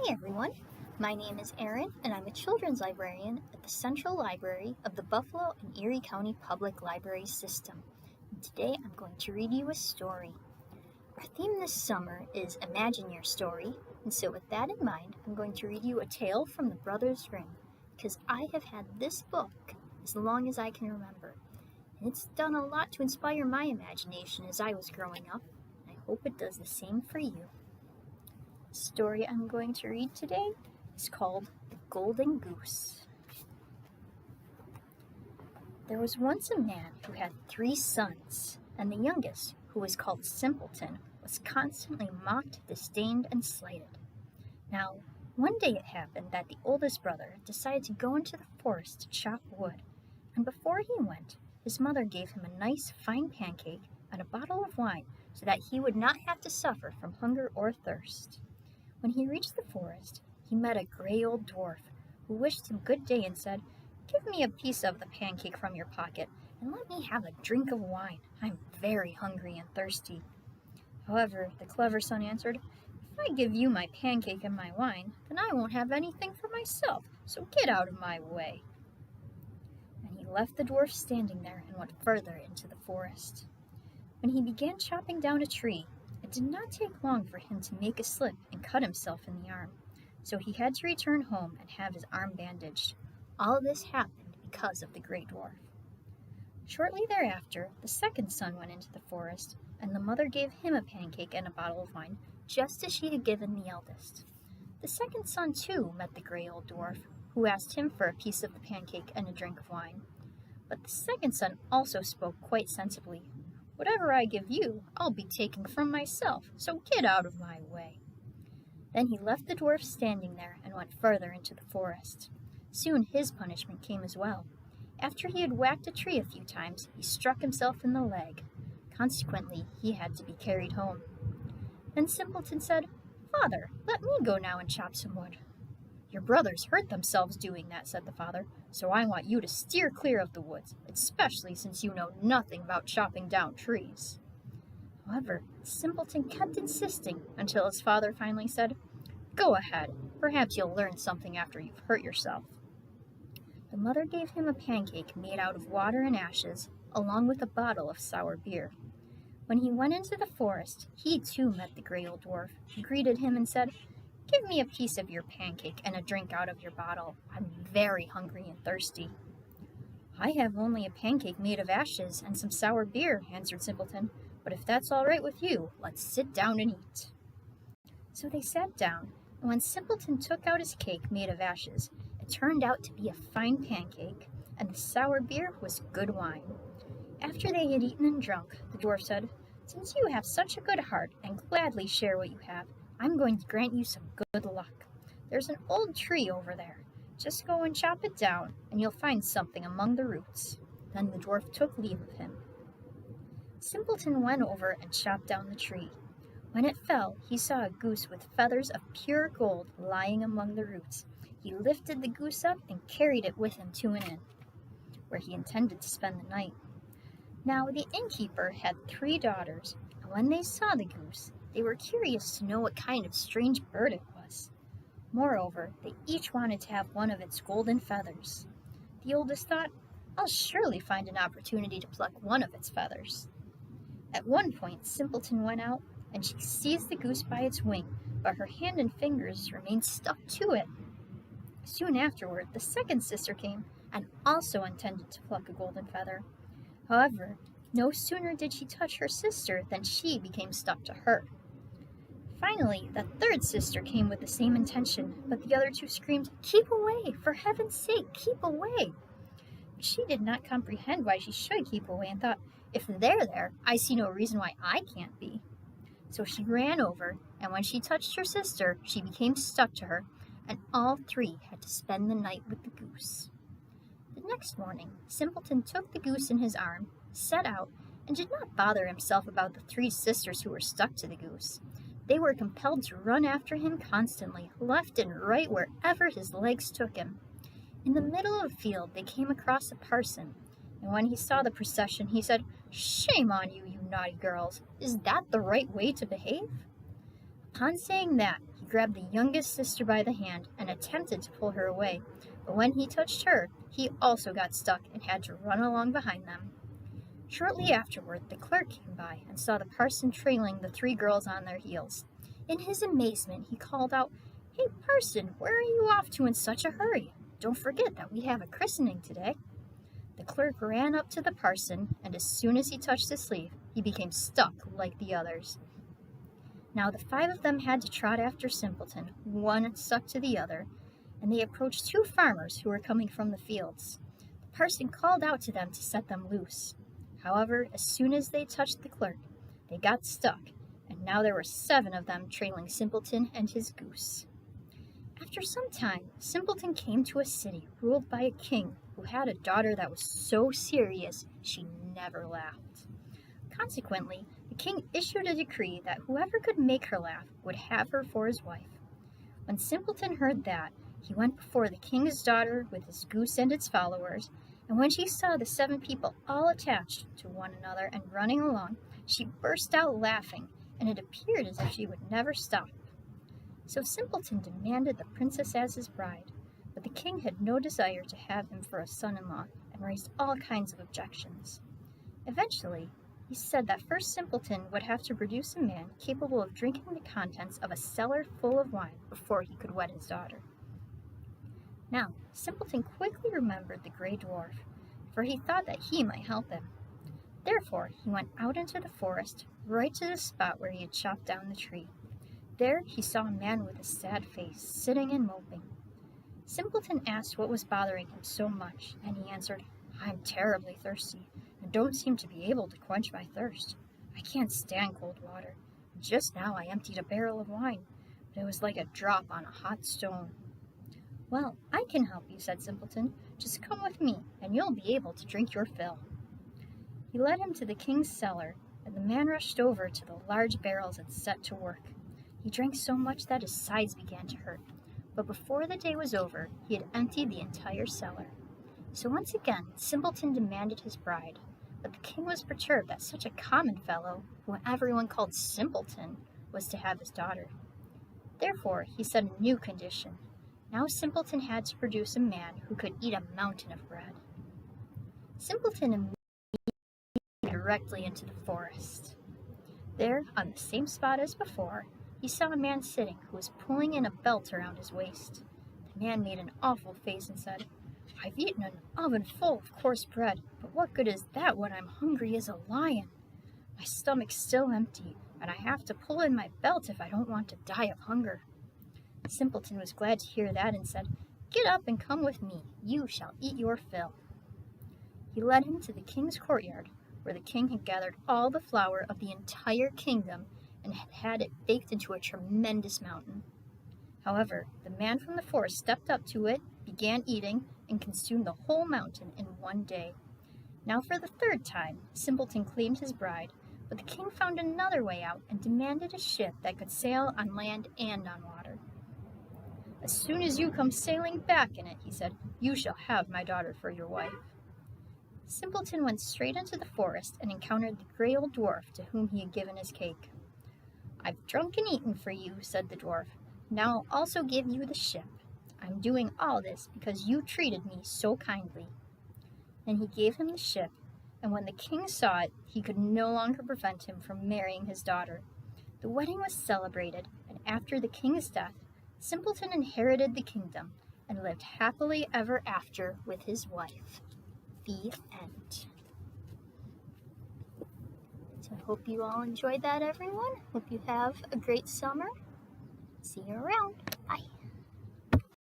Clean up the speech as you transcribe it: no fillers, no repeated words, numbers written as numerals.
Hey everyone, my name is Erin and I'm a children's librarian at the Central Library of the Buffalo and Erie County Public Library System. And today I'm going to read you a story. Our theme this summer is Imagine Your Story, and so with that in mind, I'm going to read you a tale from the Brothers Grimm, because I have had this book as long as I can remember, and it's done a lot to inspire my imagination as I was growing up, and I hope it does the same for you. The story I'm going to read today is called The Golden Goose. There was once a man who had 3 sons, and the youngest, who was called Simpleton, was constantly mocked, disdained, and slighted. Now, one day it happened that the oldest brother decided to go into the forest to chop wood, and before he went, his mother gave him a nice fine pancake and a bottle of wine so that he would not have to suffer from hunger or thirst. When he reached the forest, he met a gray old dwarf, who wished him good day and said, "Give me a piece of the pancake from your pocket, and let me have a drink of wine. I'm very hungry and thirsty." However, the clever son answered, "If I give you my pancake and my wine, then I won't have anything for myself, so get out of my way." And he left the dwarf standing there and went further into the forest. When he began chopping down a tree, it did not take long for him to make a slip and cut himself in the arm, so he had to return home and have his arm bandaged. All this happened because of the Great Dwarf. Shortly thereafter, the second son went into the forest, and the mother gave him a pancake and a bottle of wine, just as she had given the eldest. The second son, too, met the gray old dwarf, who asked him for a piece of the pancake and a drink of wine. But the second son also spoke quite sensibly. "Whatever I give you, I'll be taking from myself, so get out of my way." Then he left the dwarf standing there and went further into the forest. Soon his punishment came as well. After he had whacked a tree a few times, he struck himself in the leg. Consequently, he had to be carried home. Then Simpleton said, "Father, let me go now and chop some wood." "Your brothers hurt themselves doing that," said the father, "so I want you to steer clear of the woods, especially since you know nothing about chopping down trees." However, Simpleton kept insisting until his father finally said, "Go ahead, perhaps you'll learn something after you've hurt yourself." The mother gave him a pancake made out of water and ashes, along with a bottle of sour beer. When he went into the forest, he too met the gray old dwarf, who greeted him and said, "Give me a piece of your pancake and a drink out of your bottle. I'm very hungry and thirsty." "I have only a pancake made of ashes and some sour beer," answered Simpleton, "but if that's all right with you, let's sit down and eat." So they sat down, and when Simpleton took out his cake made of ashes, it turned out to be a fine pancake, and the sour beer was good wine. After they had eaten and drunk, the dwarf said, "Since you have such a good heart and gladly share what you have, I'm going to grant you some good luck. There's an old tree over there. Just go and chop it down, and you'll find something among the roots." Then the dwarf took leave of him. Simpleton went over and chopped down the tree. When it fell, he saw a goose with feathers of pure gold lying among the roots. He lifted the goose up and carried it with him to an inn, where he intended to spend the night. Now the innkeeper had 3 daughters, and when they saw the goose, they were curious to know what kind of strange bird it was. Moreover, they each wanted to have one of its golden feathers. The oldest thought, "I'll surely find an opportunity to pluck one of its feathers." At one point, Simpleton went out, and she seized the goose by its wing, but her hand and fingers remained stuck to it. Soon afterward, the second sister came, and also intended to pluck a golden feather. However, no sooner did she touch her sister than she became stuck to her. Finally, the third sister came with the same intention, but the other 2 screamed, "Keep away! For heaven's sake, keep away!" But she did not comprehend why she should keep away and thought, "If they're there, I see no reason why I can't be." So she ran over, and when she touched her sister, she became stuck to her, and all 3 had to spend the night with the goose. The next morning, Simpleton took the goose in his arm, set out, and did not bother himself about the 3 sisters who were stuck to the goose. They were compelled to run after him constantly, left and right wherever his legs took him. In the middle of a field, they came across a parson, and when he saw the procession, he said, "Shame on you, you naughty girls! Is that the right way to behave?" Upon saying that, he grabbed the youngest sister by the hand and attempted to pull her away, but when he touched her, he also got stuck and had to run along behind them. Shortly afterward, the clerk came by and saw the parson trailing the three girls on their heels. In his amazement, he called out, "Hey, parson, where are you off to in such a hurry? Don't forget that we have a christening today." The clerk ran up to the parson, and as soon as he touched his sleeve, he became stuck like the others. Now the five of them had to trot after Simpleton, one stuck to the other, and they approached two farmers who were coming from the fields. The parson called out to them to set them loose. However, as soon as they touched the clerk, they got stuck, and now there were 7 of them trailing Simpleton and his goose. After some time, Simpleton came to a city ruled by a king who had a daughter that was so serious she never laughed. Consequently, the king issued a decree that whoever could make her laugh would have her for his wife. When Simpleton heard that, he went before the king's daughter with his goose and its followers, and when she saw the 7 people all attached to one another and running along, she burst out laughing, and it appeared as if she would never stop. So Simpleton demanded the princess as his bride, but the king had no desire to have him for a son-in-law and raised all kinds of objections. Eventually, he said that first Simpleton would have to produce a man capable of drinking the contents of a cellar full of wine before he could wed his daughter. Now, Simpleton quickly remembered the Grey Dwarf, for he thought that he might help him. Therefore, he went out into the forest, right to the spot where he had chopped down the tree. There he saw a man with a sad face, sitting and moping. Simpleton asked what was bothering him so much, and he answered, "I'm terribly thirsty, and don't seem to be able to quench my thirst. I can't stand cold water. Just now I emptied a barrel of wine, but it was like a drop on a hot stone." "Well, I can help you," said Simpleton. "Just come with me, and you'll be able to drink your fill." He led him to the king's cellar, and the man rushed over to the large barrels and set to work. He drank so much that his sides began to hurt, but before the day was over, he had emptied the entire cellar. So once again, Simpleton demanded his bride, but the king was perturbed that such a common fellow, whom everyone called Simpleton, was to have his daughter. Therefore, he set a new condition. Now Simpleton had to produce a man who could eat a mountain of bread. Simpleton immediately went directly into the forest. There, on the same spot as before, he saw a man sitting who was pulling in a belt around his waist. The man made an awful face and said, "I've eaten an oven full of coarse bread, but what good is that when I'm hungry as a lion? My stomach's still empty, and I have to pull in my belt if I don't want to die of hunger." Simpleton was glad to hear that and said, "Get up and come with me. You shall eat your fill." He led him to the king's courtyard, where the king had gathered all the flour of the entire kingdom and had had it baked into a tremendous mountain. However, the man from the forest stepped up to it, began eating, and consumed the whole mountain in one day. Now for the 3rd time, Simpleton claimed his bride, but the king found another way out and demanded a ship that could sail on land and on water. "As soon as you come sailing back in it," he said, "you shall have my daughter for your wife." Simpleton went straight into the forest and encountered the gray old dwarf to whom he had given his cake. "I've drunk and eaten for you," said the dwarf. "Now I'll also give you the ship. I'm doing all this because you treated me so kindly." Then he gave him the ship, and when the king saw it, he could no longer prevent him from marrying his daughter. The wedding was celebrated, and after the king's death, Simpleton inherited the kingdom and lived happily ever after with his wife. The end. So I hope you all enjoyed that, everyone. Hope you have a great summer. See you around.